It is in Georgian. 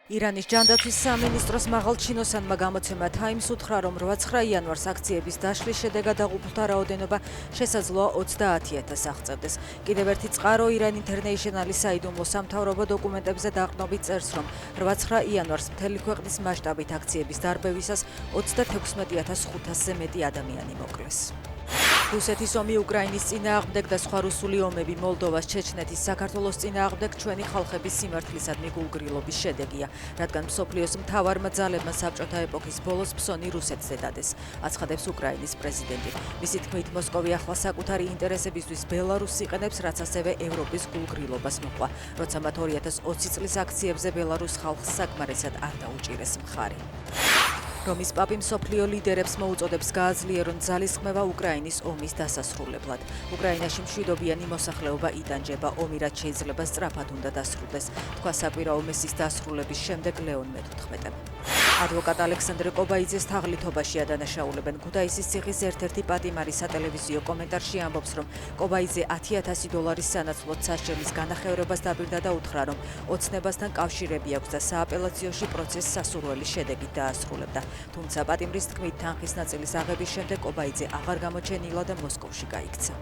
ირანის ჯანდაცვის სამინისტროს მაღალჩინოსანმა გამოცემა Times უთხრა, რომ 8-9 იანვარს აქციების დაშლის შედეგად დაღუპულთა რაოდენობა შესაძლოა 30,000-ს აღწევდეს. კიდევ ერთი წყარო ირან ინტერნეიშნალის საიდუმლო სამთავრობო დოკუმენტებზე დაყრდნობით წერს, რომ 8-9 იანვარს მთელი ქვეყნის მასშტაბით აქციების დარბევისას 36,500-ზე მეტი ადამიანი მოკლეს. რუსეთის ომი უკრაინის წინააღმდეგ და სხვა რუსული ომები მოლდოვას, ჩეჩნეთის, საქართველოს წინააღმდეგ ჩვენი ხალხების სიმართლისადმი გულგრილობის შედეგია, რადგან მსოფლიოს მთავარმა ძალებმა საბჭოთა ეპოქის ბოლოს ფსონი რუსეთზე დადეს, აცხადებს უკრაინის პრეზიდენტი. მისი თქმით, მოსკოვი ახლა საკუთარი ინტერესებისთვის ბელარუსს იყენებს, რაც ასევე ევროპის გულგრილობას მოჰყვა, როცა მათ 2020 წლის აქციებზე ბელარუს ხალხს საკმარისად არ დაუჭირეს მხარი. რომის პაპი მსოფლიო ლიდერებს მოუწოდებს გააძლიერონ ძალისხმევა უკრაინის ომის დასასრულებლად. უკრაინაში მშვიდობიანი მოსახლეობა იტანჯება, ომი რაც შეიძლება სწრაფად უნდა დასრულდეს, თქვა საკვირაო მესის დასრულების შემდეგ ლეონ მე-14. ადვოკატ ალექსანდრე კობაიძეს თაღლითობაში ადანაშაულებენ. ქუთაისის ციხის ერთ-ერთი პატიმარი სატელევიზიო კომენტარში ამბობს, რომ კობაიძე $10,000 სანაცვლოდ სასჯელის განახევრებას დაპირდა და უთხრა, რომ ოცნებასთან კავშირები აქვს და სააპელაციოში პროცესს სასურველი შედეგით დაასრულებდა. თუმცა პატიმრის თქმით, თანხის ნაწილის აღების შემდეგ კობაიძე აღარ გამოჩენილა და მოსკოვში გაიქცა.